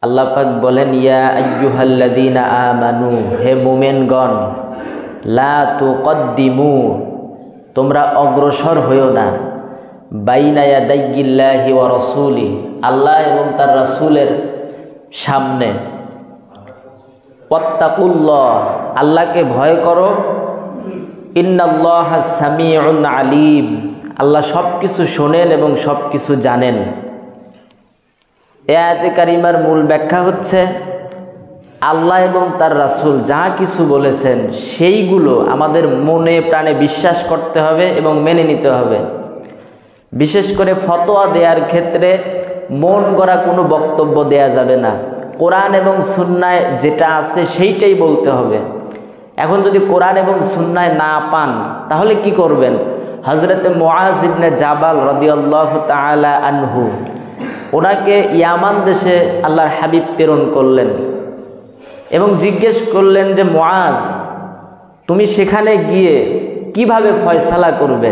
আল্লাহ পাক বলেন, ইয়া আইয়ুহাল্লাযীনা আমানু, হে মুমিনগণ, লা তুকদ্দিমু, তোমরা অগ্রসর হইও না, বাইনা ইয়াদাইয়িল্লাহি ওয়া রাসূলি, আল্লাহ এবং তার রাসূলের সামনে। ওয়াত্তাকুল্লাহ, আল্লাহকে ভয় করো। ইন্নাল্লাহা সামিউন আলিম, আল্লাহ সব কিছু শোনেন এবং সব কিছু জানেন। এই আয়াতে কারিমার মূল ব্যাখ্যা হচ্ছে, আল্লাহ এবং তার রাসূল যা কিছু বলেছেন সেইগুলো আমাদের মনে প্রাণে বিশ্বাস করতে হবে এবং মেনে নিতে হবে। বিশেষ করে ফতোয়া দেওয়ার ক্ষেত্রে মন গড়া কোনো বক্তব্য দেয়া যাবে না। কোরআন এবং সুন্নায় যেটা আছে সেইটাই বলতে হবে। এখন যদি কোরআন এবং সুন্নায় না পান তাহলে কি করবেন? হযরতে মুআজ ইবনে জাবাল রাদিয়াল্লাহু তাআলা আনহু, ওনাকে ইয়ামান দেশে আল্লাহর হাবিব প্রেরণ করলেন এবং জিজ্ঞেস করলেন যে, মুআজ, তুমি সেখানে গিয়ে কিভাবে ফয়সালা করবে?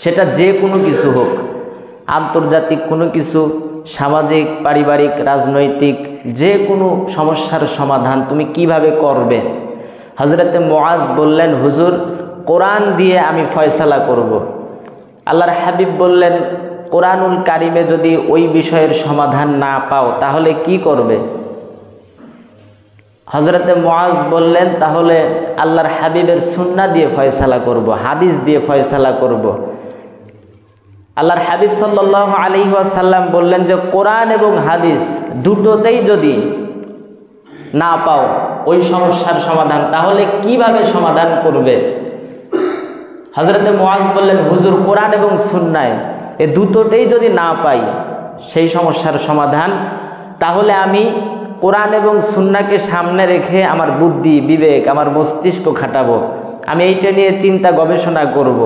সেটা যে কোনো কিছু হোক, আন্তর্জাতিক কোনো কিছু, সামাজিক, পারিবারিক, রাজনৈতিক, যে কোনো সমস্যার সমাধান তুমি কিভাবে করবে? হযরতে মুআজ বললেন, হুজুর, কোরআন দিয়ে আমি ফয়সালা করব। আল্লাহর হাবিব বললেন, কোরআনুল কারিমে যদি ওই বিষয়ের সমাধান না পাও তাহলে কি করবে? হযরতে মুআজ বললেন, তাহলে আল্লাহর হাবিবের সুন্নাহ দিয়ে ফয়সালা করব, হাদিস দিয়ে ফয়সালা করব। আল্লাহর হাবিব সাল্লাল্লাহু আলাইহি ওয়াসাল্লাম বললেন যে, কোরআন এবং হাদিস দুটোতেই যদি না পাও ওই সমস্যার সমাধান, তাহলে কিভাবে সমাধান করবে? হযরতে মুআজ বললেন, হুজুর, কোরআন এবং সুন্নায় এই দুটোতেই যদি না পাই সেই সমস্যার সমাধান, তাহলে আমি কোরআন এবং সুন্নাহকে সামনে রেখে আমার বুদ্ধি, বিবেক, আমার মস্তিষ্ক খাটাবো। আমি এইটা নিয়ে চিন্তা গবেষণা করব।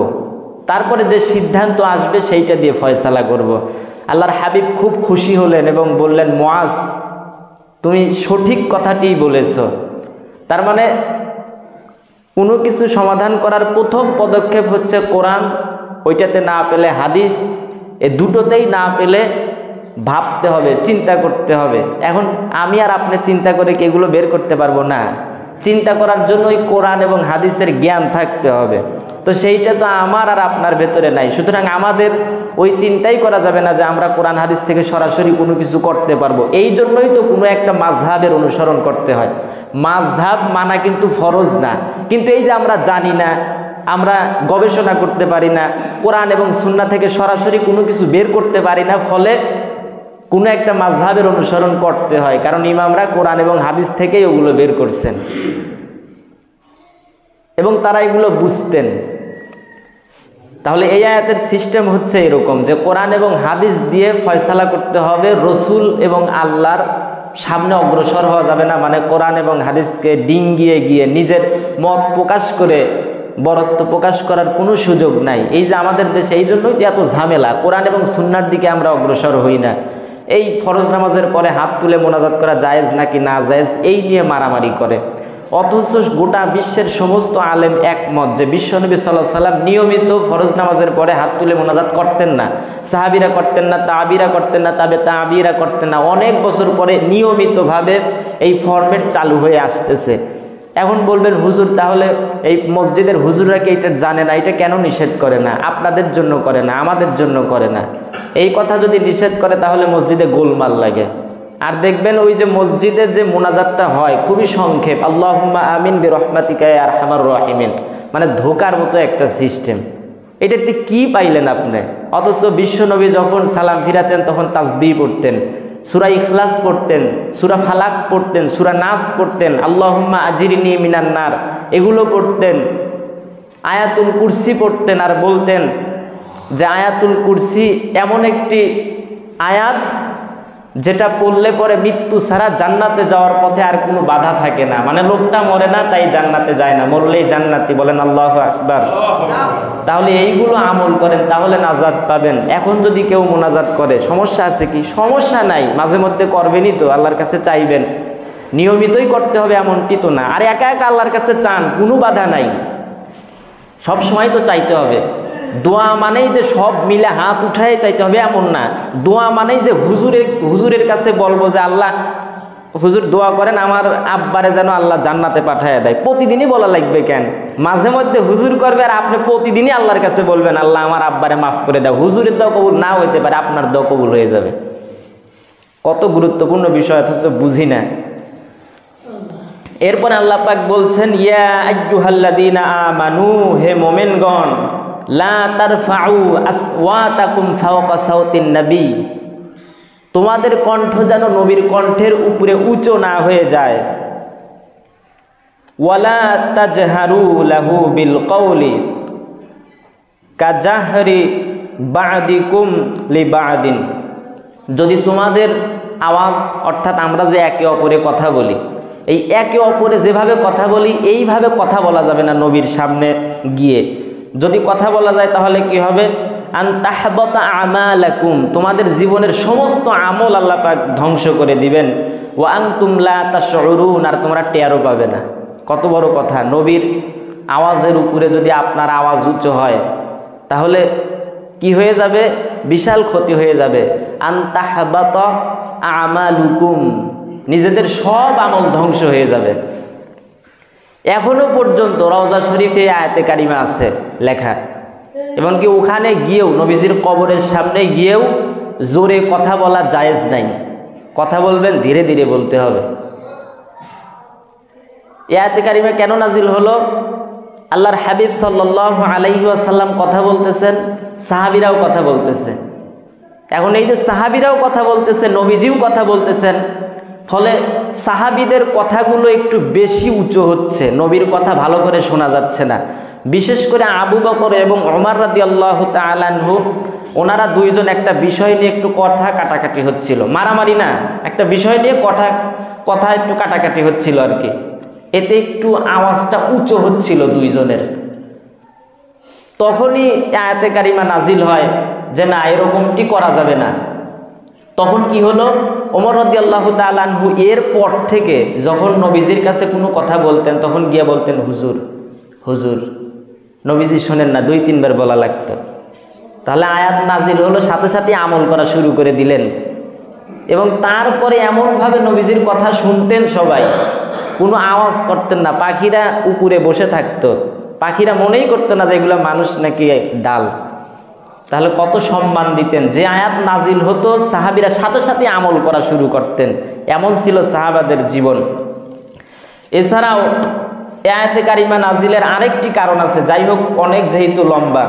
তারপরে যে সিদ্ধান্ত আসবে সেইটা দিয়ে ফয়সালা করব। আল্লাহর হাবিব খুব খুশি হলেন এবং বললেন, মুআজ, তুমি সঠিক কথাটিই বলেছ। তার মানে কোনো কিছু সমাধান করার প্রথম পদক্ষেপ হচ্ছে কোরআন, ওইটাতে না পেলে হাদিস, এই দুটোতেই না পেলে ভাবতে হবে, চিন্তা করতে হবে। এখন আমি আর আপনি চিন্তা করে কি এগুলো বের করতে পারবো না? চিন্তা করার জন্য ওই কোরআন এবং হাদিসের জ্ঞান থাকতে হবে। তো সেইটা তো আমার আর আপনার ভেতরে নাই। সুতরাং আমাদের ওই চিন্তাই করা যাবে না যে আমরা কোরআন হাদিস থেকে সরাসরি কোনো কিছু করতে পারবো। এই জন্যই তো কোনো একটা মাযহাবের অনুসরণ করতে হয়। মাযহাব মানা কিন্তু ফরজ না, কিন্তু এই যে আমরা জানি না, আমরা গবেষণা করতে পারি না, কোরআন এবং সুন্নাহ থেকে সরাসরি কোনো কিছু বের করতে পারি না, ফলে কোনো একটা মাযহাবের অনুসরণ করতে হয়, কারণ ইমামরা কোরআন এবং হাদিস থেকেই ওগুলো বের করছেন এবং তারা এগুলো বুঝতেন। তাহলে এই আয়াতের সিস্টেম হচ্ছে এরকম যে কোরআন এবং হাদিস দিয়ে ফয়সালা করতে হবে, রসুল এবং আল্লাহর সামনে অগ্রসর হওয়া যাবে না। মানে কোরআন এবং হাদিসকে ডিঙ্গিয়ে গিয়ে নিজের মত প্রকাশ করে বরত্ব প্রকাশ করার কোনো সুযোগ নাই। এই যে আমাদের দেশে এই জন্যই তো এত ঝামেলা, কোরআন এবং সুন্নাহর দিকে আমরা অগ্রসর হই না। এই ফরজ নামাজের পরে হাত তুলে মোনাজাত করা জায়েজ নাকি না জায়েজ এই নিয়ে মারামারি করে, অথচ গোটা বিশ্বের সমস্ত আলেম একমত যে বিশ্বনবী সাল্লাল্লাহু আলাইহি ওয়াসাল্লাম নিয়মিত ফরজ নামাজের পরে হাত তুলে মোনাজাত করতেন না, সাহাবীরা করতেন না, তাবিরা করতেন না, তাবিরা করতেন না। অনেক বছর পরে নিয়মিতভাবে এই ফরম্যাট চালু হয়ে আসতেছে। এখন বলবেন, হুজুর, তাহলে এই মসজিদের হুজুররা কি এটা জানে না? এটা কেন নিষেধ করে না? আপনাদের জন্য করে না, আমাদের জন্য করে না। এই কথা যদি নিষেধ করে তাহলে মসজিদে গোলমাল লাগে। আর দেখবেন ওই যে মসজিদের যে মোনাজাতটা হয় খুবই সংক্ষেপ, আল্লাহুম্মা আমিন বিরহমাতিকা ইয়া আরহামার রাহিমিন, মানে ধোকার মতো একটা সিস্টেম। এটাতে কি পাইলেন আপনি? অথচ বিশ্বনবী যখন সালাম ফিরাতেন তখন তাসবিহ পড়তেন, সূরা ইখলাস পড়তেন, সূরা ফালাক পড়তেন, সূরা নাস পড়তেন, আল্লাহুম্মা আজিরনি মিনান নার এগুলো পড়তেন, আয়াতুল কুরসি পড়তেন। আর বলতেন যে আয়াতুল কুরসি এমন একটি আয়াত যেটা পড়লে পরে মৃত্যু ছাড়া জান্নাতে যাওয়ার পথে আর কোনো বাধা থাকে না। মানে লোকটা মরে না তাই জান্নাতে যায় না, মরলেই জান্নাতি। বলেন আল্লাহু আকবার। তাহলে এইগুলো আমল করেন, তাহলে নাজাত পাবেন। এখন যদি কেউ মোনাজাত করে সমস্যা আছে কি? সমস্যা নাই, মাঝে মধ্যে করবেনই তো, আল্লাহর কাছে চাইবেন, নিয়মিতই করতে হবে এমনটি তো না। আর একা একা আল্লাহর কাছে চান, কোনো বাধা নাই, সব সময় তো চাইতে হবে। দোয়া মানেই যে সব মিলে হাত উঠায় চাইতে হবে এমন না। দোয়া মানেই যে হুজুরের কাছে বলবো যে আল্লাহ হুজুর দোয়া করেন আমার আব্বারে যেন আল্লাহ জান্নাতে পাঠায় দেয়, প্রতিদিনই বলা লাগবে কেন? মাঝে মধ্যে হুজুর করবে আর আপনি প্রতিদিনই আল্লাহর কাছে বলবেন আল্লাহ আমার আব্বারে মাফ করে দাও। হুজুরের দোয়া কবুল না হইতে পারে, আপনার দোয়া কবুল হয়ে যাবে। কত গুরুত্বপূর্ণ বিষয় অথচ বুঝি না। এরপর আল্লাহ পাক বলছেন ইয়া আইয়ুহাল্লাযীনা আমানু, হে মুমিনগণ, লা তারফাউ আসওয়াতাকুম ফাওকা সাওতিন নবী, তোমাদের কণ্ঠ যেন নবীর কণ্ঠের উপরে উঁচু না হয়ে যায়। ওয়ালা তাজহারু লাহু বিল কওলি কাজাহরি বা'দিকুম লিবা'দিন, যদি তোমাদের আওয়াজ অর্থাৎ আমরা যে একে অপরে কথা বলি, এই একে অপরে যেভাবে কথা বলি এইভাবে কথা বলা যাবে না নবীর সামনে গিয়ে। যদি কথা বলা যায় তাহলে কি হবে? আন তাহবাতা আমালাকুম, তোমাদের জীবনের সমস্ত আমল আল্লাহ পাক ধ্বংস করে দিবেন। ওয়া আনতুম লা তাশউরুন, আর তোমরা টেরও পাবে না। কত বড় কথা! নবীর আওয়াজের উপরে যদি আপনার আওয়াজ উঁচু হয় তাহলে কি হয়ে যাবে? বিশাল ক্ষতি হয়ে যাবে। আন তাহবাতা আমালুকুম, নিজেদের সব আমল ধ্বংস হয়ে যাবে। এখনো পর্যন্ত রওজা শরীফে আয়াতে কারিমা আছে লেখা, এমনকি ওখানে গিয়েও নবীজির কবরের সামনে গিয়েও জোরে কথা বলা জায়েজ নাই। কথা বলবেন ধীরে ধীরে বলতে হবে। আয়াতে কারিমা কেন নাজিল হলো? আল্লাহর হাবিব সাল্লাল্লাহু আলাইহি ওয়াসাল্লাম কথা বলতেছেন, সাহাবীরাও কথা বলতেছে। এখন এই যে সাহাবীরাও কথা বলতেছে, নবীজিও কথা বলতেছেন, ফলে সাহাবীদের কথাগুলো একটু বেশি উঁচু হচ্ছে, নবীর কথা ভালো করে শোনা যাচ্ছে না। বিশেষ করে আবু বকর এবং ওমর রাদিয়াল্লাহু তাআলা আনহু, ওনারা দুইজন একটা বিষয় নিয়ে একটু কথা কাটাকাটি হচ্ছিল, মারামারি না, একটা বিষয় নিয়ে কথা একটু কাটাকাটি হচ্ছিল আর কি। এতে একটু আওয়াজটা উঁচু হচ্ছিল দুইজনের। তখনই আয়াতে কারিমা নাজিল হয় যে না, এরকমটি করা যাবে না। তখন কি হলো? ওমর রাদিয়াল্লাহু তাআলা আনহু এর পর থেকে যখন নবীজির কাছে কোনো কথা বলতেন তখন গিয়ে বলতেন হুজুর হুজুর। নবীজি শোনেন না, 2-3 বার বলা লাগতো। তাহলে আয়াত নাজিল হলো, সাথে সাথে আমল করা শুরু করে দিলেন। এবং তারপরে এমনভাবে নবীজির কথা শুনতেন সবাই, কোনো আওয়াজ করতেন না। পাখিরা উপরে বসে থাকতো, পাখিরা মনেই করতো না যে এগুলো মানুষ নাকি ডাল। তাহলে কত সম্মান দিতেন। যে আয়াত নাজিল হতো সাহাবীরা সাথে সাথে আমল করা শুরু করতেন, এমন ছিল সাহাবাদের জীবন। এছাড়াও আয়াতে কারিমা নাজিলের আরেকটি কারণ আছে, যাই হোক অনেক যেহেতু লম্বা।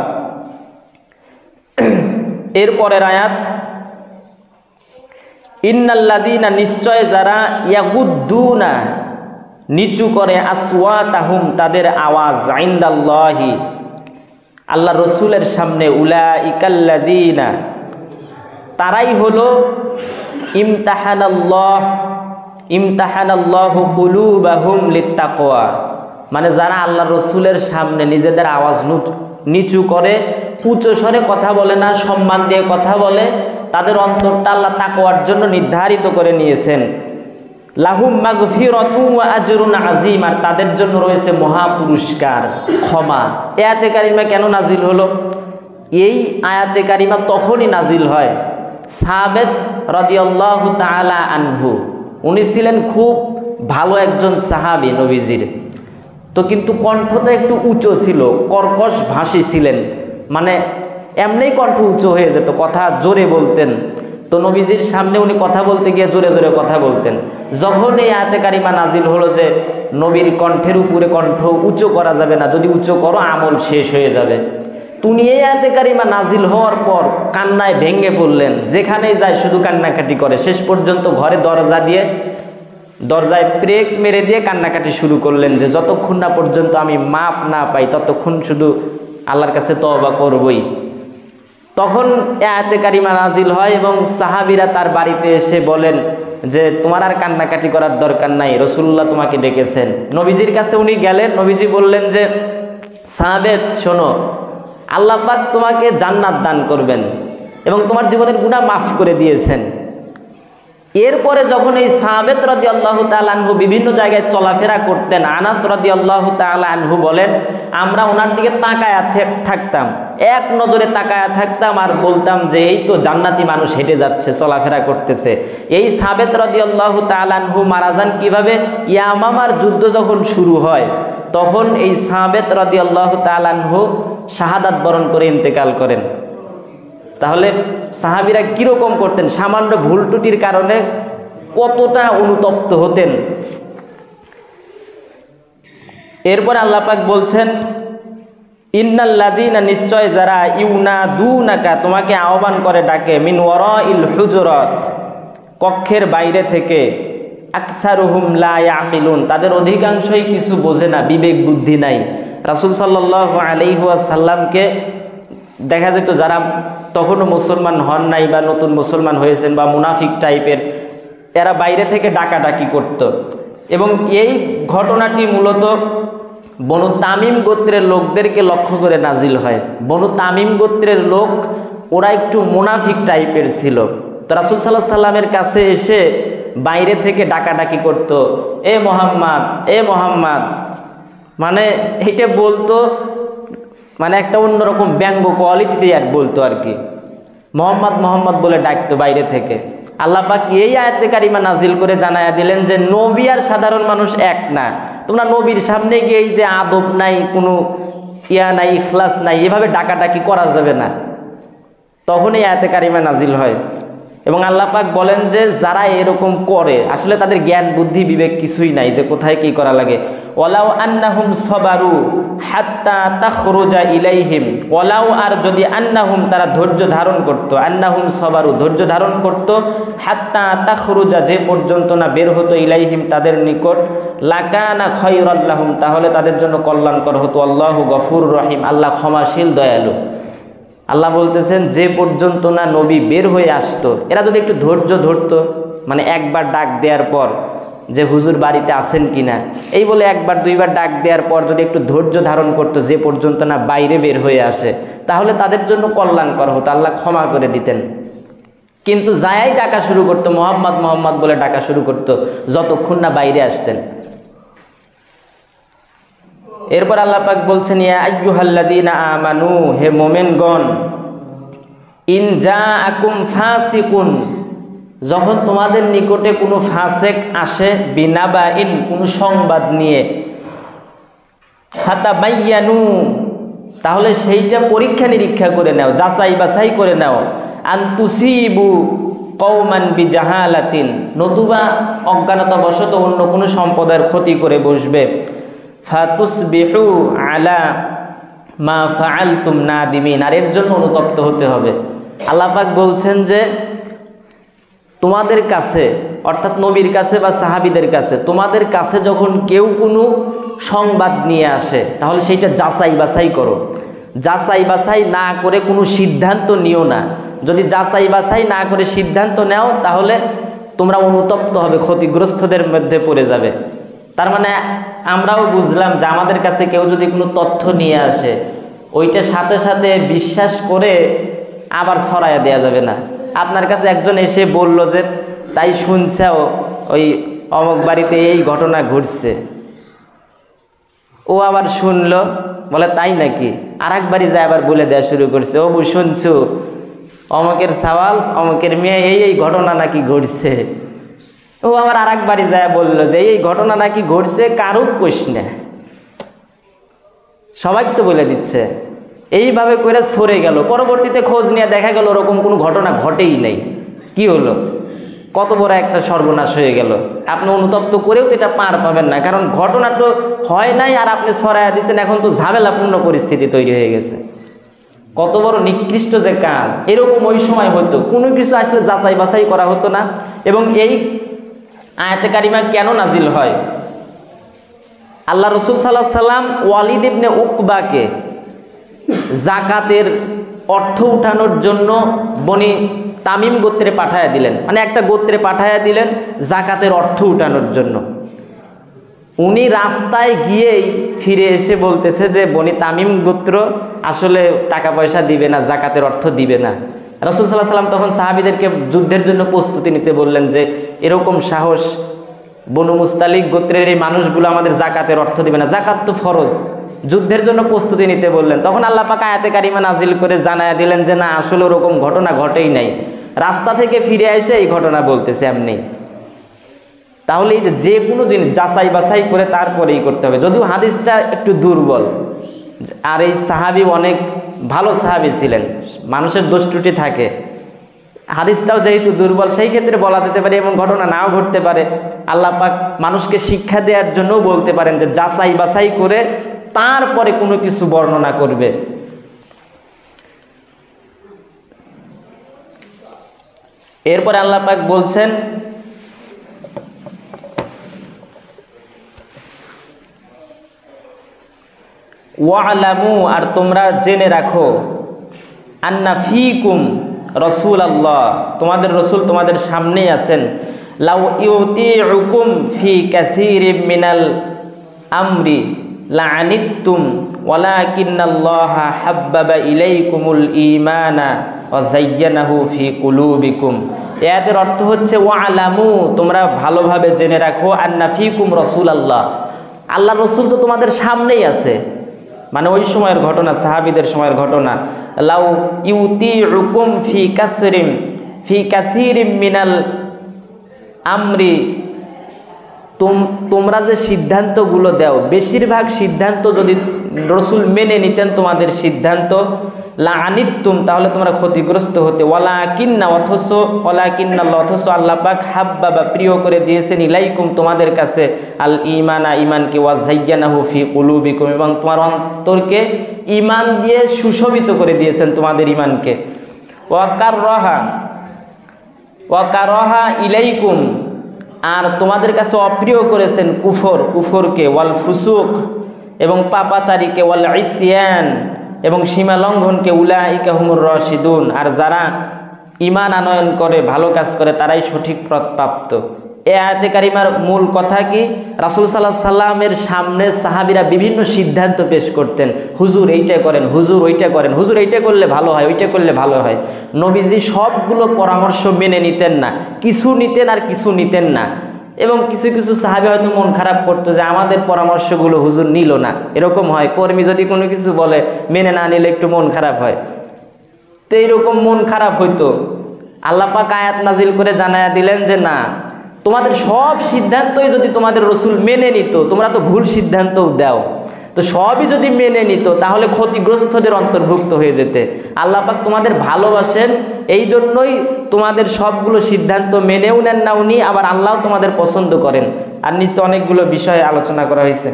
এরপরের আয়াত, ইন্নাল্লাযীনা, নিশ্চয় যারা, ইয়াগুদ্দুনা, নিচু করে, আসওয়াতাহুম, তাদের আওয়াজ, ইনদাল্লাহি, আল্লাহ রসুলের সামনে, উলাইকাল্লাযীনা, তারাই হলো, ইমতাহানাল্লাহু কুলুবাহুম লিত্তাকওয়া, মানে যারা আল্লাহ রসুলের সামনে নিজেদের আওয়াজ নিচু করে, উচ্চ স্বরে কথা বলে না, সম্মান দিয়ে কথা বলে, তাদের অন্তরটা আল্লাহ তাকওয়ার জন্য নির্ধারিত করে নিয়েছেন। লাহুম মাগফিরাতুন ওয়া আজরুন আযীম, আর তাদের জন্য রয়েছে মহা পুরস্কার, ক্ষমা। আয়াতে কারিমা কেন নাজিল হলো? এই আয়াতে কারিমা তখনই নাজিল হয়, সাবেত রাদিয়াল্লাহু তাআলা আনহু, উনি ছিলেন খুব ভালো একজন সাহাবী নবীজির। তো কিন্তু কণ্ঠটা একটু উঁচু ছিল, কর্কশ ভাষী ছিলেন, মানে এমনিই কণ্ঠ উঁচু হয়ে যেত, কথা জোরে বলতেন। তো নবীজির সামনে উনি কথা বলতে গিয়ে জোরে জোরে কথা বলতেন। যখন এই আয়াতে কারিমা নাজিল হলো যে নবীর কণ্ঠের উপরে কণ্ঠ উঁচু করা যাবে না, যদি উঁচু করো আমল শেষ হয়ে যাবে, তুমি এই আয়াতে কারিমা নাজিল হওয়ার পর কান্নায় ভেঙে পড়লেন। যেখানেই যায় শুধু কান্নাকাটি করে, শেষ পর্যন্ত ঘরে দরজায় ব্রেক মেরে দিয়ে কান্নাকাটি শুরু করলেন যে যতক্ষণ না পর্যন্ত আমি মাপ না পাই ততক্ষণ শুধু আল্লাহর কাছে তওবা করবই। তখন আয়াতে কারিমা নাজিল হয় এবং সাহাবীরা তার বাড়িতে এসে বলেন যে তোমার আর কান্নাকাটি করার দরকার নাই, রাসূলুল্লাহ তোমাকে ডেকেছেন। নবীজির কাছে উনি গেলেন, নবীজি বললেন যে সাহাবেত শোনো, আল্লাহ পাক তোমাকে জান্নাত দান করবেন এবং তোমার জীবনের গুনাহ মাফ করে দিয়েছেন। এরপরে যখন এই সাহাবেত রাদিয়াল্লাহু তাআলা আনহু বিভিন্ন জায়গায় চলাফেরা করতেন, আনাস রাদিয়াল্লাহু তাআলা আনহু বলেন, আমরা ওনার দিকে তাকায়া থাকতাম, এক নজরে তাকায়া থাকতাম আর বলতাম যে এই তো জান্নাতি মানুষ হেঁটে যাচ্ছে, চলাফেরা করতেছে। এই সাহাবেত রাদিয়াল্লাহু তাআলা আনহু মারা যান কিভাবে? ইয়ামামার যুদ্ধ যখন শুরু হয় তখন এই সাহাবেত রাদিয়াল্লাহু তাআলা আনহু শাহাদাত বরণ করে ইন্তেকাল করেন। তাহলে সাহাবীরা কিরকম করতেন, সামান্য ভুল ত্রুটির কারণে কতটা অনুতপ্ত হতেন। এরপর আল্লাহ পাক বলছেন, ইন্নাল্লাযীনা, নিশ্চয় যারা, ইউনাদুনাকা, তোমাকে আহ্বান করে ডাকে, মিন ওয়ারাইল হুজুরাত, কক্ষের বাইরে থেকে, আকসারুহুম লা ইয়াকিলুন, তাদের অধিকাংশই কিছু বোঝে না, বিবেক বুদ্ধি নাই। রাসূল সাল্লাল্লাহু আলাইহি ওয়াসাল্লামকে দেখা যেত যারা তখনও মুসলমান হন নাই বা নতুন মুসলমান হয়েছেন বা মুনাফিক টাইপের, এরা বাইরে থেকে ডাকাডাকি করত। এবং এই ঘটনাটি মূলত বনু তামিম গোত্রের লোকদেরকে লক্ষ্য করে নাজিল হয়। বনু তামিম গোত্রের লোক ওরা একটু মুনাফিক টাইপের ছিল। তো রাসূল সাল্লাল্লাহু আলাইহি সাল্লামের কাছে এসে বাইরে থেকে ডাকাডাকি করত, এ মোহাম্মদ, এ মোহাম্মদ, মানে এইটা বলতো, মানে একটা অন্যরকম ব্যঙ্গ কোয়ালিটিতে আর বলতো আর কি, মোহাম্মদ মোহাম্মদ বলে ডাকতো বাইরে থেকে। আল্লাহ পাক এই আয়াতে কারিমা নাজিল করে জানায়া দিলেন যে নবী আর সাধারণ মানুষ এক না, তোমরা নবীর সামনে গিয়ে এই যে আদব নাই, কোনো ইয়া নাই, ইখলাস নাই, এভাবে ডাকাডাকি করা যাবে না। তখন এই আয়াতে কারিমা নাজিল হয়। এবং আল্লাহ পাক বলেন যে যারা এরকম করে আসলে তাদের জ্ঞান বুদ্ধি বিবেক কিছুই নাই, যে কোথায় কি করা লাগে। ওয়ালাউ আন্নাহুম সাবারু হাত্তা তাখরুজা ইলাইহিম, ওয়ালাউ, আর যদি, আন্নাহুম, তারা ধৈর্য ধারণ করত, আন্নাহুম সাবারু, ধৈর্য ধারণ করত, হাত্তা তাখরুজা, যে পর্যন্ত না বের হতো, ইলাইহিম, তাদের নিকট, লাকানা খায়রাল লাহুম, তাহলে তাদের জন্য কল্যাণকর হতো। আল্লাহু গফুরুর রহিম, আল্লাহ ক্ষমাশীল দয়ালু। আল্লাহ বলতেছেন যে পর্যন্ত না নবী বের হয়ে আসতো, এরা যদি একটু ধৈর্য ধরতো, মানে একবার ডাক দেওয়ার পর যে হুজুর বাড়িতে আছেন কিনা, এই বলে একবার দুইবার ডাক দেওয়ার পর যদি একটু ধৈর্য ধারণ করতো, যে পর্যন্ত না বাইরে বের হয়ে আসে, তাহলে তাদের জন্য কল্যাণকর হতো, আল্লাহ ক্ষমা করে দিতেন। কিন্তু যাই ডাকা শুরু করতো, মোহাম্মদ মোহাম্মদ বলে ডাকা শুরু করতো, যতক্ষণ না বাইরে আসতেন। এরপর আল্লাহ পাক বলছেন, ইয়া আইয়ুহাল্লাযীনা আমানু, হে মুমিনগণ, ইন জাআকুম ফাসিকুন, যখন তোমাদের নিকটে কোনো ফাসেক আসে, বিনাবাইন, কোনো সংবাদ নিয়ে, ফাতাবায়ানু, তাহলে সেইটা পরীক্ষা নিরীক্ষা করে নাও, যাচাই বাছাই করে নাও, আন তুসিবু কওমান বিজাহালাতিন, নতুবা অজ্ঞানতাবশত অন্য কোনো সম্প্রদায়ের ক্ষতি করে বসবে, ফাতুসবিহু আলা মা ফাআলতুম নাদিমিন, আর এর জন্য অনুতপ্ত হতে হবে। আল্লাহ পাক বলছেন যে তোমাদের কাছে, অর্থাৎ নবীর কাছে বা সাহাবীদের কাছে, তোমাদের কাছে যখন কেউ কোনো সংবাদ নিয়ে আসে, তাহলে সেইটা যাচাই বাছাই করো। যাচাই বাছাই না করে কোনো সিদ্ধান্ত নিও না। যদি যাচাই বাছাই না করে সিদ্ধান্ত নাও, তাহলে তোমরা অনুতপ্ত হবে, ক্ষতিগ্রস্তদের মধ্যে পড়ে যাবে। তার মানে আমরাও বুঝলাম যে আমাদের কাছে কেউ যদি কোনো তথ্য নিয়ে আসে, ওইটা সাথে সাথে বিশ্বাস করে আবার ছড়াইয়া দেওয়া যাবে না। আপনার কাছে একজন এসে বলল যে তাই শুনছেও ওই অমুক বাড়িতে এই ঘটনা ঘটছে, ও আবার শুনলো, বলে তাই নাকি, আর একবারই যায় আবার বলে দেওয়া শুরু করছে, ও শুনছো অমুকের সওয়াল, অমুকের মেয়ে এই ঘটনা নাকি ঘটছে। ও আবার আর একবারই যায় বললো যে এই ঘটনা নাকি ঘটছে, কারো কোশ না, সবাই তো বলে দিচ্ছে। এইভাবে করে সরে গেল। পরবর্তীতে খোঁজ নিয়ে দেখা গেল ওরকম কোনো ঘটনা ঘটেই নাই। কি হলো? কত বড় একটা সর্বনাশ হয়ে গেল। আপনি অনুতপ্ত করেও তো এটা পার পাবেন না, কারণ ঘটনা তো হয় নাই আর আপনি ছড়াইয়া দিচ্ছেন, এখন তো ঝামেলাপূর্ণ পরিস্থিতি তৈরি হয়ে গেছে। কত বড় নিকৃষ্ট যে কাজ। এরকম ওই সময় হতো, কোনো কিছু আসলে যাচাই বাছাই করা হতো না। এবং এই আয়াতে কারিমা কেন নাজিল হয়? আল্লাহ রসুল সাল্লাল্লাহু আলাইহি সাল্লাম ওয়ালিদ ইবনে উকবাকে জাকাতের অর্থ উঠানোর জন্য বনি তামিম গোত্রে পাঠায়া দিলেন, মানে একটা গোত্রে পাঠায়া দিলেন জাকাতের অর্থ উঠানোর জন্য। উনি রাস্তায় গিয়েই ফিরে এসে বলতেছে যে বনি তামিম গোত্র আসলে টাকা পয়সা দিবে না, জাকাতের অর্থ দিবে না। রাসূল সাল্লাল্লাহু আলাইহি ওয়াসাল্লাম তখন সাহাবীদেরকে যুদ্ধের জন্য প্রস্তুতি নিতে বললেন যে এরকম সাহস, বনু মুস্তালিক গোত্রের এই মানুষগুলো আমাদের যাকাতের অর্থ দিবে না, যাকাত তো ফরজ, যুদ্ধের জন্য প্রস্তুতি নিতে বললেন। তখন আল্লাহ পাক আয়াতে কারিমা নাজিল করে জানায়া দিলেন যে না, আসলে ওরকম ঘটনা ঘটেই নাই, রাস্তা থেকে ফিরে এসে এই ঘটনা বলতেছে এমনি। তাহলে এই যে কোনো জিনিস যাচাই বাছাই করে তারপরেই করতে হবে। যদিও হাদিসটা একটু দুর্বল, আর এই সাহাবী অনেক ভালো সাহাবী ছিলেন, মানুষের দোষ ত্রুটি থাকে, হাদিসটাও যেহেতু দুর্বল সেই ক্ষেত্রে বলা যেতে পারে এমন ঘটনা নাও ঘটতে পারে। আল্লাহ পাক মানুষকে শিক্ষা দেওয়ার জন্যও বলতে পারেন যে যাচাই বাছাই করে তারপরে কোনো কিছু বর্ণনা করবে। এরপরে আল্লাহ পাক বলছেন ওয়ালামু, আর তোমরা জেনে রাখো, আন্না ফিকুম রাসূলুল্লাহ, তোমাদের রসুল তোমাদের সামনেই আছেন, লাউ ইউতিউকুম ফি কাসীরিম মিনাল আমরি লাআনিতুম ওয়ালাকিন্নাল্লাহা হাব্বাবা ইলাইকুমুল ঈমানা ওয়া যায়্যানাহু ফি কুলুবিকুম। এর অর্থ হচ্ছে ওয়ালামু, তোমরা ভালোভাবে জেনে রাখো, আন্না ফিকুম রাসূলুল্লাহ, আল্লাহর রসুল তো তোমাদের সামনেই আছে, মানে ওই সময়ের ঘটনা, সাহাবীদের সময়ের ঘটনা। লাউ ইউতিউকুম ফি কাসীরিম মিনাল আমরি, তোমরা যে সিদ্ধান্তগুলো দাও বেশিরভাগ সিদ্ধান্ত যদি রসুল মেনে নিতেন তোমাদের সিদ্ধান্ত, লাআনিতুম, তাহলে তোমরা ক্ষতিগ্রস্ত হতে, ওয়ালাকিন্নাল্লাহ, অথচ আল্লাহ পাক হাব্বাবা, প্রিয় করে দিয়েছেন, ইলাইকুম, তোমাদের কাছে, আল ঈমানা, ঈমানকে, ওয়া যায়্যানাহু ফি কুলুবিকুম, এবং তোমার অন্তরকে ঈমান দিয়ে সুশোভিত করে দিয়েছেন তোমাদের ঈমানকে, ওয়া কারাহা ইলাইকুম, আর তোমাদের কাছে অপ্রিয় করেছেন কুফরকে, ওয়াল ফুসুক, এবং পাপাচারীকে, ওয়াল ইসয়ান, এবং সীমা লঙ্ঘনকে, উলাইকা হুমুর রাশিদুন, আর যারা ঈমান আনয়ন করে ভালো কাজ করে তারাই সঠিক পথপ্রাপ্ত। এই আয়াতে কারিমার মূল কথা কি, রাসূল সাল্লাল্লাহু আলাইহি সাল্লামের সামনে সাহাবীরা বিভিন্ন সিদ্ধান্ত পেশ করতেন, হুজুর এইটা করেন, হুজুর ওইটা করেন, হুজুর এইটা করলে ভালো হয়, ওইটা করলে ভালো হয়। নবীজি সবগুলো পরামর্শ মেনে নিতেন না, কিছু নিতেন আর কিছু নিতেন না, এবং কিছু কিছু সাহাবী হয়তো মন খারাপ করতো যে আমাদের পরামর্শগুলো হুজুর নিল না, এরকম হয়। কর্মী যদি কোনো কিছু বলে মেনে না নিলে একটু মন খারাপ হয়, তো এইরকম মন খারাপ হইতো। আল্লাহ পাক আয়াত নাজিল করে জানায়া দিলেন যে না, তোমাদের সব সিদ্ধান্তই যদি তোমাদের রসুল মেনে নিত, তোমরা তো ভুল সিদ্ধান্তও দাও, তো সবই যদি মেনে নিত তাহলে ক্ষতিগ্রস্তদের অন্তর্ভুক্ত হয়ে যেতে। আল্লাহ পাক তোমাদের ভালোবাসেন, এই জন্যই তোমাদের সবগুলো সিদ্ধান্ত মেনেও নেন না উনি, আবার আল্লাহ তোমাদের পছন্দ করেন। আর নিচে অনেকগুলো বিষয়ে আলোচনা করা হয়েছে।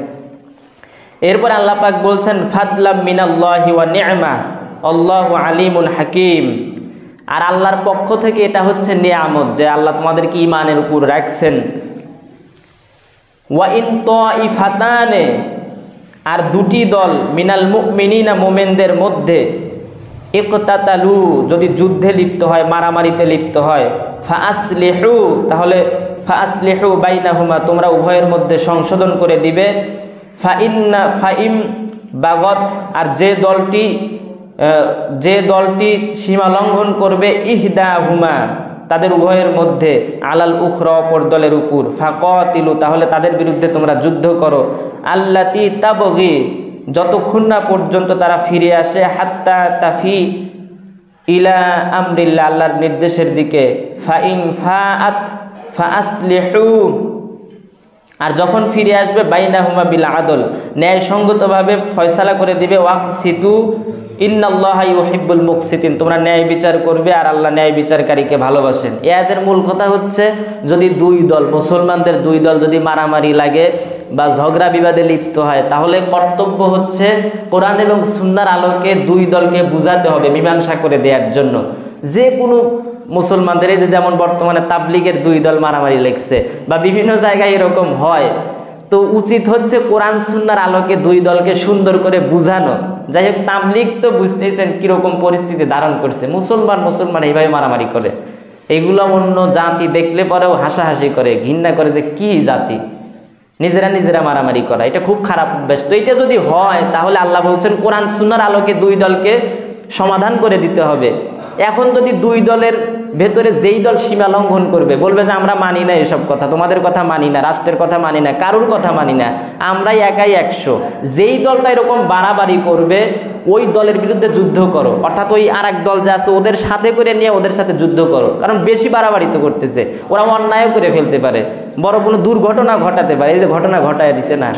এরপর আল্লাহ পাক বলছেন ফাদলাম মিনাল্লাহি ওয়া নি'মা আল্লাহু আলিমুন হাকিম, আর আল্লাহর পক্ষ থেকে এটা হচ্ছে নিয়ামত যে আল্লাহ তোমাদেরকে ঈমানের উপর রাখছেন। ওয়া ইন তাইফাতানে, আর দুটি দল, মিনাল মুমিনিনা, মোমেনদের মধ্যে, ইকতাতালু, যদি যুদ্ধে লিপ্ত হয়, মারামারিতে লিপ্ত হয়, ফাআসলিহু, তাহলে ফাআসলিহু বাইনাহুমা, তোমরা উভয়ের মধ্যে সংশোধন করে দিবে। ফাইম বাগত, আর যে দলটি সীমা লঙ্ঘন করবে, ইহদাহুমা, তাদের উভয়ের মধ্যে, আলাল উখরা, অপর দলের উপর, ফাকাতিলু, তাহলে তাদের বিরুদ্ধে তোমরা যুদ্ধ করো, আল্লাতি তাবগি, যতক্ষণ না পর্যন্ত তারা ফিরে আসে, হাত্তা তাফি ইলা আমরিল্লাহ, আল্লাহর নির্দেশের দিকে, ফাইন ফাআত ফাআসলিহু, আর যখন ফিরে আসবে, বাইনাহুমা বিল আদল, ন্যায়সঙ্গতভাবে ফয়সালা করে দিবে, ওয়াকসিতু ইন্নাল্লাহা ইউহিব্বুল মুকসিতিন, তোমরা ন্যায় বিচার করবে আর আল্লাহ ন্যায় বিচারকারীকে ভালোবাসেন। এদের মূল কথা হচ্ছে যদি দুই দল, মুসলমানদের দুই দল যদি মারামারি লাগে বা ঝগড়া বিবাদে লিপ্ত হয়, তাহলে কর্তব্য হচ্ছে কোরআন এবং সুন্নাহর আলোকে দুই দলকে বুঝাতে হবে, মীমাংসা করে দেওয়ার জন্য। যে কোনো মুসলমানদের, এই যে যেমন বর্তমানে তাবলিগের দুই দল মারামারি লেগছে বা বিভিন্ন জায়গায় এরকম হয়, তো উচিত হচ্ছে কোরআন সুন্নাহর আলোকে দুই দলকে সুন্দর করে বুঝানো। যাই হোক, তাবলিগ তো বুঝতেছেন কিরকম পরিস্থিতি ধারণ করছে, মুসলমান এইভাবে মারামারি করে, এগুলো অন্য জাতি দেখলে পরেও হাসাহাসি করে, ঘৃণা করে যে কি জাতি, নিজেরা মারামারি করা, এটা খুব খারাপ অভ্যাস। তো এটা যদি হয় তাহলে আল্লাহ বলছেন কোরআন সুন্নাহর আলোকে দুই দলকে সমাধান করে দিতে হবে। এখন যদি দুই দলের ভেতরে যেই দল সীমা লঙ্ঘন করবে, বলবে যে আমরা মানি না এসব কথা, তোমাদের কথা মানি না, রাষ্ট্রের কথা মানি না, কারুর কথা মানি না, আমরাই একাই 100, যেই দলটা এরকম বাড়াবাড়ি করবে ওই দলের বিরুদ্ধে যুদ্ধ করো, অর্থাৎ ওই আর এক দল যে আছে ওদের সাথে করে নিয়ে ওদের সাথে যুদ্ধ করো। কারণ বেশি বাড়াবাড়ি তো করতেছে, ওরা অন্যায় করে ফেলতে পারে, বড় কোনো দুর্ঘটনা ঘটাতে পারে। এই যে ঘটনা ঘটায় দিছে না,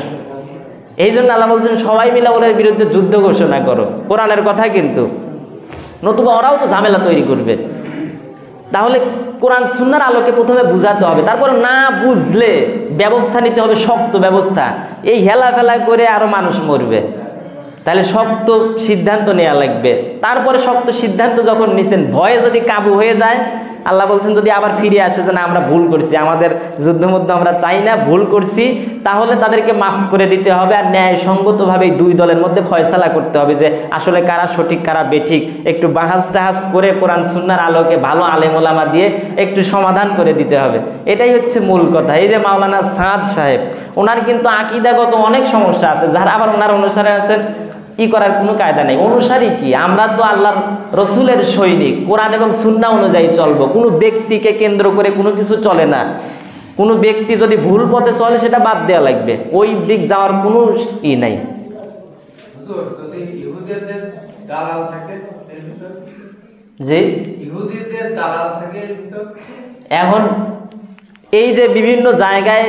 এই জন্য আল্লাহ বলছেন সবাই মিলে ওদের বিরুদ্ধে যুদ্ধ ঘোষণা করো। কোরআনের কথা কিন্তু, নতুবা ওরাও তো ঝামেলা তৈরি করবে। তাহলে কোরআন সুন্নাহর আলোকে প্রথমে বুঝাতে হবে, তারপর না বুঝলে ব্যবস্থা নিতে হবে, শক্ত ব্যবস্থা। এই হেলা ফেলা করে আরো মানুষ মরবে, তাহলে শক্ত সিদ্ধান্ত নেওয়া লাগবে। তারপরে শক্ত সিদ্ধান্ত যখন নিছেন, ভয়ে যদি কাবু হয়ে যায়, আল্লাহ বলছেন যদি আবার ফিরে আসে যে না আমরা ভুল করছি, আমাদের যুদ্ধমুদ্ধ আমরা চাই না, ভুল করছি, তাহলে তাদেরকে মাফ করে দিতে হবে। আর ন্যায়সঙ্গতভাবে দুই দলের মধ্যে ফয়সালা করতে হবে যে আসলে কারা সঠিক কারা বেঠিক, একটু বাহাজ টাহাজ করে কোরআন সুন্নাহর আলোকে ভালো আলেম ওলামা দিয়ে একটু সমাধান করে দিতে হবে। এটাই হচ্ছে মূল কথা। এই যে মাওলানা সাদ সাহেব, ওনার কিন্তু আকীদাগত অনেক সমস্যা আছে, যারা আবার ওনার অনুসারে আছেন, করার কোনো কায়দা নেই। অনুসারী কি? আমরা তো আল্লাহর রসুলের সৈনিক, কোরআন এবং সুন্নাহ অনুযায়ী চলবো। কোনো ব্যক্তিকে কেন্দ্র করে কোনো কিছু চলে না। কোনো ব্যক্তি যদি ভুল পথে চলে সেটা বাদ দেওয়া লাগবে, ওই দিক যাওয়ার কোনো নাই। জি, এখন এই যে বিভিন্ন জায়গায়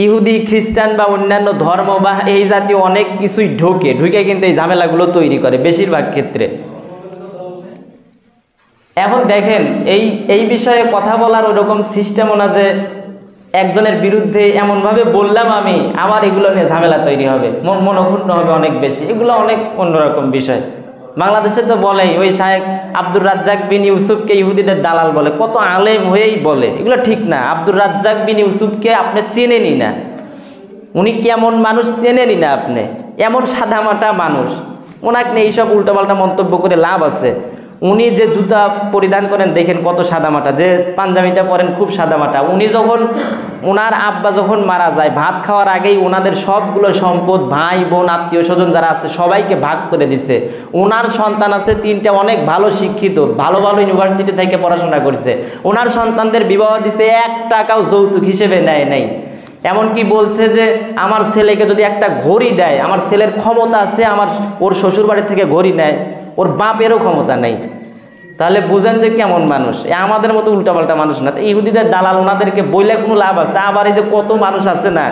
ইহুদি খ্রিস্টান বা অন্যান্য ধর্ম বা এই জাতীয় অনেক কিছুই ঢুকে কিন্তু এই ঝামেলাগুলো তৈরি করে বেশিরভাগ ক্ষেত্রে। এখন দেখেন এই বিষয়ে কথা বলার ওরকম সিস্টেমও না যে একজনের বিরুদ্ধে এমনভাবে বললাম আমি আবার এগুলো নিয়ে ঝামেলা তৈরি হবে, মনক্ষুণ্ণ হবে অনেক বেশি। এগুলো অনেক অন্যরকম বিষয়। বাংলাদেশে তো বলেই ওই শায়েখ আব্দুর রাজ্জাক বিন ইউসুফকে ইহুদিদের দালাল বলে, কত আলেম হয়েই বলে। এগুলো ঠিক না। আব্দুর রাজ্জাক বিন ইউসুফকে আপনি চেনেনই না, উনি কেমন মানুষ চেনেনই না আপনি, এমন সাদামাটা মানুষ। ওনাকে নিয়ে এইসব উল্টোপাল্টা মন্তব্য করে লাভ আছে? উনি যে জুতা পরিধান করেন দেখেন কত সাদামাটা, যে পাঞ্জাবিটা পরেন খুব সাদামাটা। উনি যখন ওনার আব্বা যখন মারা যায়, ভাত খাওয়ার আগেই ওনাদের সবগুলো সম্পদ ভাই বোন আত্মীয় স্বজন যারা আছে সবাইকে ভাগ করে দিছে। ওনার সন্তান আছে 3টা, অনেক ভালো শিক্ষিত, ভালো ভালো ইউনিভার্সিটি থেকে পড়াশোনা করছে। ওনার সন্তানদের বিবাহ দিছে, 1 টাকাও যৌতুক হিসেবে নেয় নাই। এমনকি বলছে যে আমার ছেলেকে যদি একটা ঘড়ি দেয়, আমার ছেলের ক্ষমতা আছে, ওর শ্বশুর বাড়ি থেকে ঘড়ি নেয়, ওর বাপেরও ক্ষমতা নেই। তাহলে বুঝেন যে কেমন মানুষ। আমাদের মতো উল্টাপাল্টা মানুষ না। ইহুদিদের দালাল, ওনাদেরকে বইলে কোনো লাভ আছে? আবার এই যে কত মানুষ আছে না,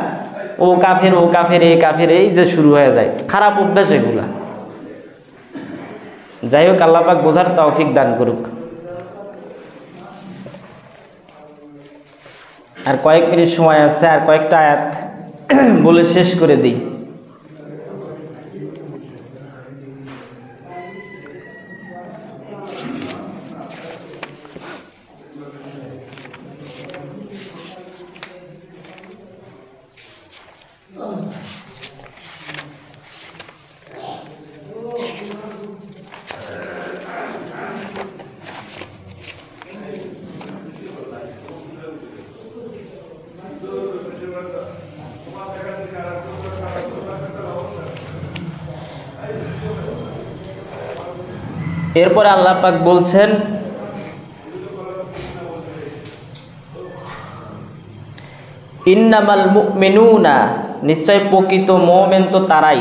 ও কাফের ও কাফের এই কাফের, এই যে শুরু হয়ে যায়, খারাপ অভ্যাস এগুলা। যাই হোক, আল্লাহ পাক বোঝার তৌফিক দান করুক। আর কয়েক মিনিট সময় আছে, আর কয়েকটা আয়াত বলে শেষ করে দিই। এরপরে আল্লাহ পাক বলছেন, ইন্নামাল মুমিনুনা, নিশ্চয় প্রকৃত মুমিন তো তারাই।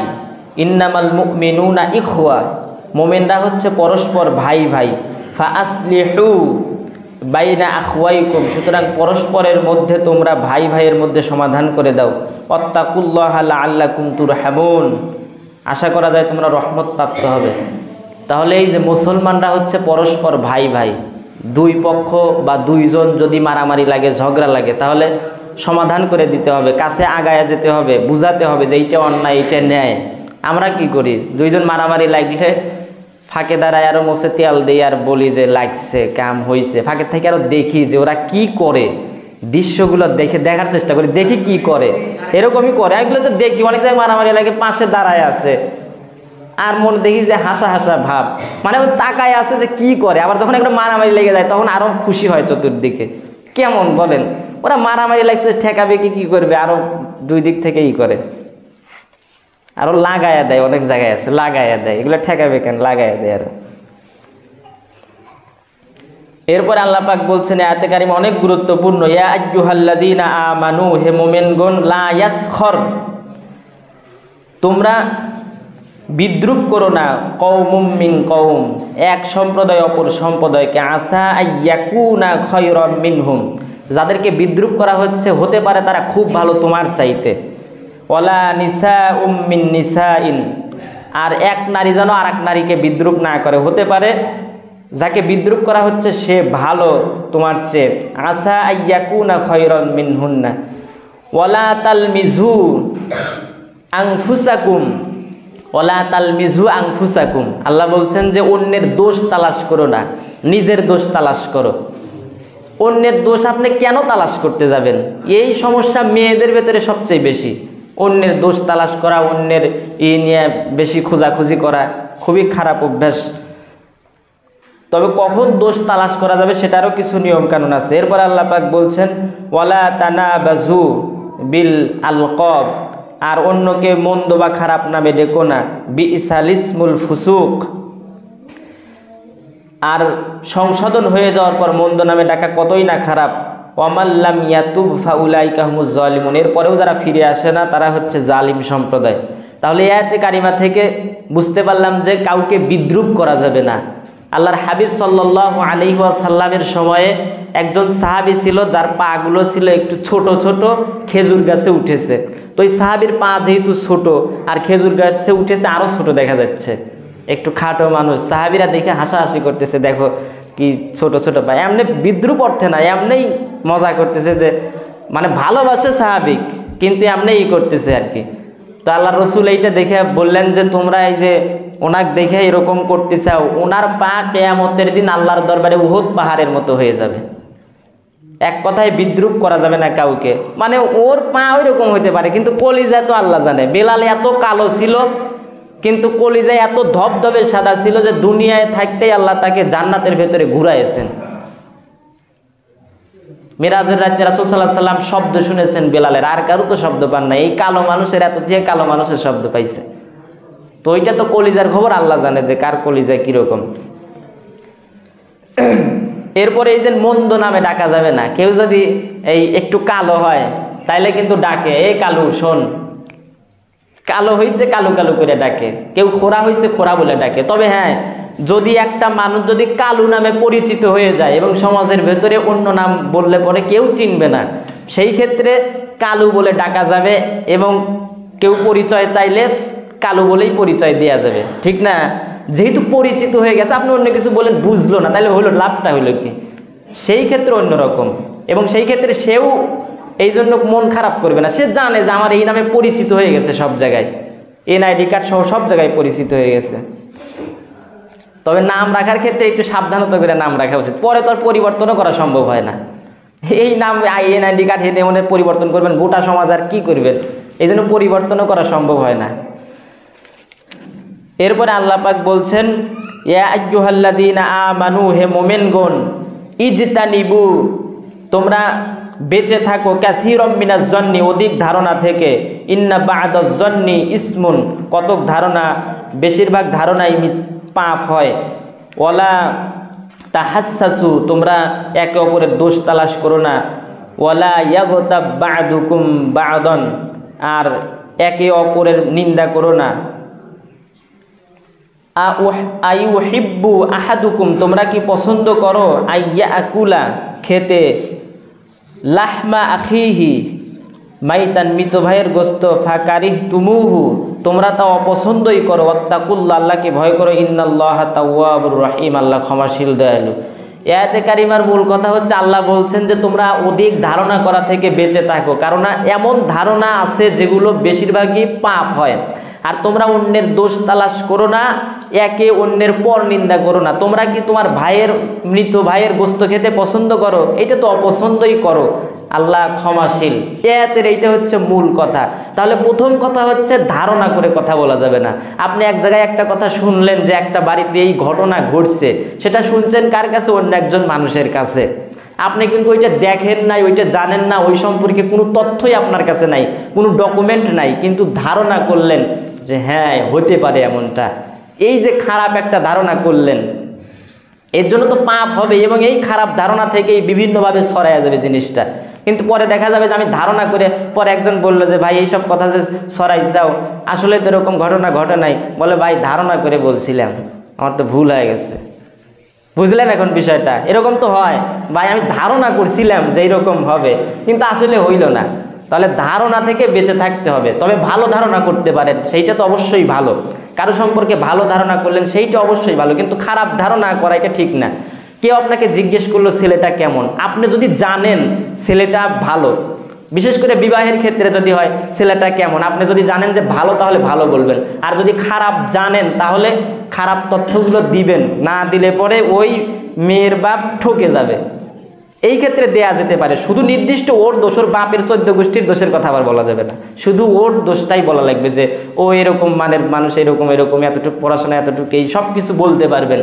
ইন্নামাল মুমিনুনা ইখওয়া, মুমিনরা হচ্ছে পরস্পর ভাই ভাই। ফাআসলিহু বাইনা আখওয়াইকুম, সুতরাং পরস্পরের মধ্যে তোমরা ভাই ভাইয়ের মধ্যে সমাধান করে দাও। ওয়াত্তাকুল্লাহা লাআল্লাকুম তুরহামুন, আশা করা যায় তোমরা রহমত প্রাপ্ত হবে। তাহলে এই যে মুসলমানরা হচ্ছে পরস্পর ভাই ভাই, দুই পক্ষ বা দুইজন যদি মারামারি লাগে, ঝগড়া লাগে, তাহলে সমাধান করে দিতে হবে, কাছে আগায়া যেতে হবে, বুঝাতে হবে যে এইটা অন্যায় এইটা ন্যায়। আমরা কি করি, দুইজন মারামারি লাগলে ফাঁকে দাঁড়ায় আরও মোছে তেল দিই আর বলি যে লাগছে, কাম হয়েছে। ফাঁকে থেকে আরও দেখি যে ওরা কি করে, দৃশ্যগুলো দেখার চেষ্টা করি, দেখি কি করে। এরকমই করে, এগুলো তো দেখি অনেক জায়গায় মারামারি লাগে, পাশে দাঁড়ায় আছে, আর মনে দেখি যে হাসা হাসা ভাব, মানে ও তাকায় আছে যে কি করে। আবার যখন একটা মারামারি লেগে যায় তখন আরো খুশি হয় চতুর্দিকে। কেমন বলেন? ওরা মারামারি লাগছে, ঠেকাবে কি করবে, আরো দুই দিক থেকেই করে, আরো লাগায়া দেয়। অনেক জায়গায় আছে লাগায়া দেয়, এগুলো ঠেকাবে কেন, লাগায়া দেয় আরো। এরপরে আল্লাহ পাক বলছেন আয়াতে কারিমা অনেক গুরুত্বপূর্ণ, ইয়া আইয়ুহাল্লাযীনা আমানু, হে মুমিনগণ, লা ইয়াসখর, তোমরা বিদ্রুপ করো না, কওমুম মিন কওম, এক সম্প্রদায় অপর সম্প্রদায়কে, আসা আইয়াকুনা খায়রাম মিনহুম, যাদেরকে বিদ্রুপ করা হচ্ছে হতে পারে তারা খুব ভালো তোমার চাইতে, ওয়ালা নিসাউম মিন নিসাইন, আর এক নারী যেন আর এক নারীকে বিদ্রুপ না করে, হতে পারে যাকে বিদ্রুপ করা হচ্ছে সে ভালো তোমার চেয়ে, আসা আইয়াকুনা খায়রাম মিনহুন্না, ওয়ালা তালমিজু আনফুসাকুম, ওয়ালা তালমিজু আনফুসাকুম, আল্লাহ বলছেন যে অন্যের দোষ তালাশ করো না, নিজের দোষ তালাশ করো। অন্যের দোষ আপনি কেন তালাশ করতে যাবেন? এই সমস্যা মেয়েদের ভেতরে সবচেয়ে বেশি, অন্যের দোষ তালাশ করা, অন্যের নিয়ে বেশি খোঁজাখুঁজি করা খুবই খারাপ অভ্যাস। তবে কখন দোষ তালাশ করা যাবে সেটারও কিছু নিয়ম কানুন আছে। এরপর আল্লাহ পাক বলছেন ওয়ালা তানাবাজু বিল আলকাব, আর অন্যকে মন্দ বা খারাপ নামে ডেকো না, বিইসাল ইসমুল ফুসুক, আর সংশোধন হয়ে যাওয়ার পর মন্দ নামে ডাকা কতই না খারাপ, ওয়ামাল্লাম ইয়াতুব ফাউলাইকা হুমুজ জালিমুন, এরপরেও যারা ফিরে আসে না তারা হচ্ছে জালিম সম্প্রদায়। তাহলে এই আয়াতে কারিমা থেকে বুঝতে পারলাম যে কাউকে বিদ্রুপ করা যাবে না। আল্লাহর হাবিব সাল্লাল্লাহু আলাইহি ওয়াসাল্লামের সময়ে একজন সাহাবী ছিল যার পাগুলো ছিল একটু ছোট ছোট, খেজুর গাছে উঠেছে। তো ওই সাহাবীর পা যেহেতু ছোট আর খেজুর গাছে উঠেছে আরও ছোট দেখা যাচ্ছে, একটু খাটো মানুষ, সাহাবীরা দেখে হাসাহাসি করতেছে, দেখো কি ছোট ছোট পা, এমনি বিদ্রুপ অর্থে না, এমনিই মজা করতেছে, যে মানে ভালোবাসে সাহাবিক কিন্তু এমনিই করতেছে আর কি। তো আল্লাহ রসুল এইটা দেখে বললেন যে তোমরা এই যে ওনাকে দেখে এরকম করতে চাও, ওনার পা কিয়ামতের দিন আল্লাহর দরবারে উহুদ পাহাড়ের মতো হয়ে যাবে। এক কথায় বিদ্রুপ করা যাবে না কাউকে, মানে ওর পা ওই রকম হইতে পারে কিন্তু কলিজা তো আল্লাহ জানে। বেলাল এত কালো ছিল কিন্তু কলিজায় এত ধবধবে সাদা ছিল যে দুনিয়ায় থাকতেই আল্লাহ তাকে জান্নাতের ভেতরে ঘুরাইছেন। মিরাজের রাতে রাসূল সাল্লাল্লাহু আলাইহি সাল্লাম শব্দ শুনেছেন বেলালের, আর কারো তো শব্দ পান না, এই কালো মানুষের এত দিয়ে কালো মানুষের শব্দ পাইছে। তো ওইটা তো কলিজার খবর আল্লাহ জানে যে কার কলিজা কিরকম। এরপরে এই যে মন্দ নামে ডাকা যাবে না, কেউ যদি এই একটু কালো হয় তাইলে কিন্তু ডাকে, এই কালু শোন, কালো হয়েছে কালো কালো করে ডাকে, কেউ খোরা হয়েছে খোরা বলে ডাকে। তবে হ্যাঁ, যদি একটা মানুষ যদি কালু নামে পরিচিত হয়ে যায় এবং সমাজের ভেতরে অন্য নাম বললে পরে কেউ চিনবে না, সেই ক্ষেত্রে কালু বলে ডাকা যাবে এবং কেউ পরিচয় চাইলে কালু বলেই পরিচয় দেওয়া যাবে, ঠিক না? যেহেতু পরিচিত হয়ে গেছে, আপনি অন্য কিছু বলেন বুঝলো না, তাহলে হলো লাভটা হইলো কি? সেই ক্ষেত্রে অন্যরকম, এবং সেই ক্ষেত্রে সেও এই জন্য মন খারাপ করবে না, সে জানে যে আমার এই নামে পরিচিত হয়ে গেছে সব জায়গায়, এনআইডি কার্ড সহ সব জায়গায় পরিচিত হয়ে গেছে। তবে নাম রাখার ক্ষেত্রে একটু সাবধানতা করে নাম রাখা উচিত, পরে তো আর পরিবর্তনও করা সম্ভব হয় না। এই নাম এনআইডি কার্ড হেঁটে মনে পরিবর্তন করবেন, গোটা সমাজ আর কি করবেন, এই জন্য পরিবর্তনও করা সম্ভব হয় না। এরপরে আল্লাহ পাক বলছেন ইয়া আইয়ুহাল্লাযীনা আমানু, হে মুমিনগণ, ইজতানিবু, তোমরা বেঁচে থাকো, কাসীরাম মিনাজ জন্নি, অধিক ধারণা থেকে, ইন্না বা'দাজ জন্নি ইসমুন, কতক ধারণা, বেশিরভাগ ধারণাই পাপ হয়, ওয়ালা তাহাসসাসু, তোমরা একে অপরের দোষ তালাশ করো না, ওয়ালা ইয়াগতাব বা'দুকুম বা'দান, আর একে অপরের নিন্দা করো না, আইউহিব্বু আহাদুকুম, তোমরা কি পছন্দ করো, আইয়া আকুলা, খেতে, লাহমা আখিহি, মাইতান, মৃত ভাইয়ের গোস্ত, ফাকারিহ তুমুহু, তোমরা তা অপছন্দই করো, ওয়াত্তাকুল্লাহ, আল্লাহকে ভয় করো, ইন্নাল্লাহা তাওয়াবুর রহিম, আল্লাহ ক্ষমাশীল দয়ালু। আয়াতে কারিমার মূল কথা হচ্ছে আল্লাহ বলছেন যে তোমরা অধিক ধারণা করা থেকে বেঁচে থাকো, কারণ এমন ধারণা আছে যেগুলো বেশিরভাগই পাপ হয়। আর তোমরা অন্যের দোষ তালাশ করো না, একে অন্যের পর নিন্দা করো না। তোমরা কি তোমার ভাইয়ের, মৃত ভাইয়ের গোস্ত খেতে পছন্দ করো? এটা তো অপছন্দই করো, আল্লাহ ক্ষমাশীল। আয়াতের এইটা হচ্ছে মূল কথা। তাহলে প্রথম কথা হচ্ছে ধারণা করে কথা বলা যাবে না। আপনি এক জায়গায় একটা কথা শুনলেন যে একটা বাড়িতে এই ঘটনা ঘটছে, সেটা শুনছেন কার কাছে? অন্য একজন মানুষের কাছে। আপনি কিন্তু ওইটা দেখেন নাই, ওইটা জানেন না, ওই সম্পর্কে কোনো তথ্যই আপনার কাছে নাই, কোনো ডকুমেন্ট নাই, কিন্তু ধারণা করলেন যে হ্যাঁ হতে পারে এমনটা। এই যে খারাপ একটা ধারণা করলেন, এর জন্য তো পাপ হবে, এবং এই খারাপ ধারণা থেকেই বিভিন্নভাবে ছড়াইয়া যাবে জিনিসটা। কিন্তু পরে দেখা যাবে যে আমি ধারণা করে, পরে একজন বললো যে ভাই এইসব কথা যে ছড়াই যাও, আসলে তো এরকম ঘটনা ঘটে নাই। বলে ভাই ধারণা করে বলছিলাম, আমার তো ভুল হয়ে গেছে। বুঝলেন এখন বিষয়টা? এরকম তো হয়, ভাই আমি ধারণা করছিলাম যে এইরকম হবে, কিন্তু আসলে হইল না। তাহলে ধারণা থেকে বেঁচে থাকতে হবে। তবে ভালো ধারণা করতে পারেন, সেইটা তো অবশ্যই ভালো। কারো সম্পর্কে ভালো ধারণা করলেন, সেইটা অবশ্যই ভালো, কিন্তু খারাপ ধারণা করা এটা ঠিক না। কেউ আপনাকে জিজ্ঞেস করলো ছেলেটা কেমন, আপনি যদি জানেন ছেলেটা ভালো, বিশেষ করে বিবাহের ক্ষেত্রে যদি হয় ছেলেটা কেমন, আপনি যদি জানেন যে ভালো, তাহলে ভালো বলবেন। আর যদি খারাপ জানেন, তাহলে খারাপ তথ্যগুলো দিবেন না, দিলে পরে ওই মেয়ের বাপ ঠকে যাবে। এই ক্ষেত্রে দেয়া যেতে পারে, শুধু নির্দিষ্ট ওর দোষ, ওর বাপের 14 গোষ্ঠীর দোষের কথা আবার বলা যাবে না, শুধু ওর দোষটাই বলা লাগবে যে ও এরকম মানের মানুষ, এরকম এরকম, এতটুকু পড়াশোনা, এতটুকু, এই সব কিছু বলতে পারবেন।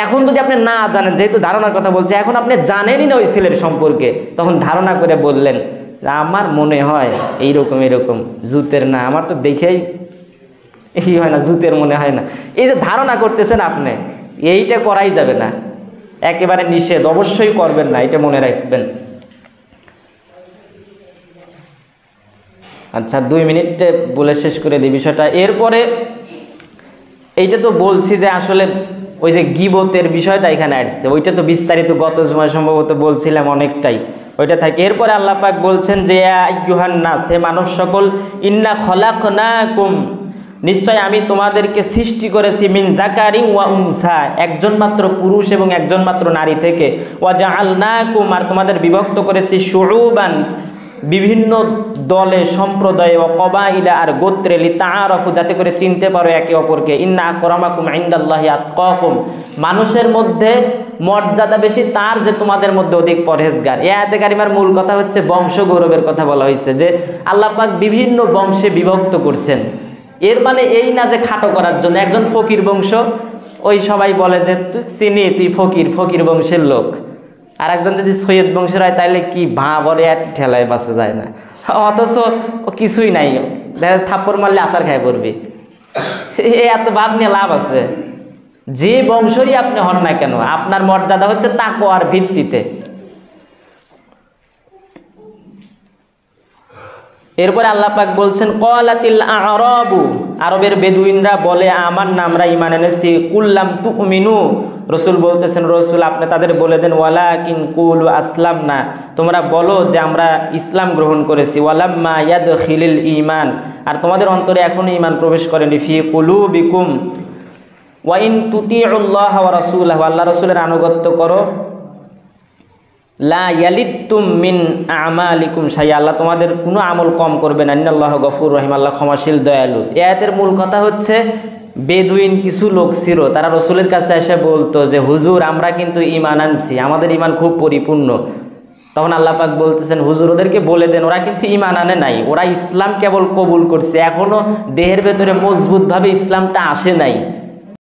এখন যদি আপনি না জানেন, যেহেতু ধারণার কথা বলছে, এখন আপনি জানেনই না ওই ছেলের সম্পর্কে, তখন ধারণা করে বললেন আমার মনে হয় এইরকম এরকম, জুতের না, আমার তো দেখেই এই হয় না, জুতের মনে হয় না। এই যে ধারণা করতেছেন আপনি, এইটা করাই যাবে না, একেবারে নিষেধ, অবশ্যই করবেন না, এটা মনে রাখবেন। আচ্ছা 2 মিনিটে বলে শেষ করে দিই বিষয়টা। এরপরে এইটা তো বলছি যে আসলে ওই যে গীবতের বিষয়টা এখানে আসছে, ওইটা তো বিস্তারিত গত সময় সম্ভবত বলছিলাম অনেকটাই, ওইটা থাকে। এরপরে আল্লাহ পাক বলছেন যে আইয়ুহান নাস, হে মানুষ সকল, ইন্না খলাকনাকুম, নিশ্চয় আমি তোমাদেরকে সৃষ্টি করেছি, মিন যাকারিন ওয়া উনসা, একজন মাত্র পুরুষ এবং একজন মাত্র নারী থেকে, ওয়া জাআলনাকুম, আর তোমাদের বিভক্ত করেছি, শুউবান, বিভিন্ন দলে, সম্প্রদায়ে, ও কবাইলা, আর গোত্রে, লিতাআরাফু, যাতে করে চিনতে পারো একে অপরকে, ইন্না আকরামাকুম ইনদাল্লাহি আতকাকুম, মানুষের মধ্যে মর্যাদা বেশি তার যে তোমাদের মধ্যে অধিক পরহেজগার। এই আয়াতে কারিমার মূল কথা হচ্ছে বংশ গৌরবের কথা বলা হয়েছে, যে আল্লাহ পাক বিভিন্ন বংশে বিভক্ত করছেন। এর মানে এই না যে খাটো করার জন্য, একজন ফকির বংশ, ওই সবাই বলে যে তুই চিনি, তুই ফকির, ফকির বংশের লোক। আর একজন যদি সৈয়দ বংশের হয়, তাহলে কি বলে এক ঠেলায় বাঁচা যায় না, অথচ ও কিছুই নাই, দেখা থাপ্পড় মারলে আচার খায় পড়বি। এত বাদ নিয়ে লাভ আছে? যে বংশরই আপনি হন না কেন, আপনার মর্যাদা হচ্ছে তাকওয়ার ভিত্তিতে। এরপরে আল্লাহ পাক বলছেন, ক্বালাতিল আ'রাবু, আরবের বেদুইনরা বলে, আমান্না, আমরা ঈমান এনেছি, কুল্লাম তুমিনু, রসুল বলতেছেন, রসুল আপনি তাদের বলে দেন, ওয়ালাকিন কুলু আসলামনা, তোমরা বলো যে আমরা ইসলাম গ্রহণ করেছি, ওয়ালাম্মা ইয়াদখিলুল ঈমান, আর তোমাদের অন্তরে এখনো ঈমান প্রবেশ করেনি, ফি কুলুবিকুম, ওয়া ইন তুতিউল্লাহ ওয়া রাসূলাহু, আল্লাহ রাসূলের আনুগত্য করো, লা ইয়ালিতুম মিন আমালিকুম শাইআ, আল্লাহ তোমাদের কোনো আমল কম করবে না, ইন্নাল্লাহু গফুর রহিম, আল্লাহ ক্ষমাশীল দয়ালু। এই আয়াতের মূল কথা হচ্ছে, বেদুইন কিছু লোক ছিল, তারা রসুলের কাছে এসে বলতো যে হুজুর আমরা কিন্তু ঈমান আনছি, আমাদের ঈমান খুব পরিপূর্ণ। তখন আল্লাহ পাক বলতেছেন, হুজুর ওদেরকে বলে দেন, ওরা কিন্তু ঈমান আনে নাই, ওরা ইসলাম কেবল কবুল করছে, এখনো দেহের ভেতরে মজবুতভাবে ইসলামটা আসে নাই।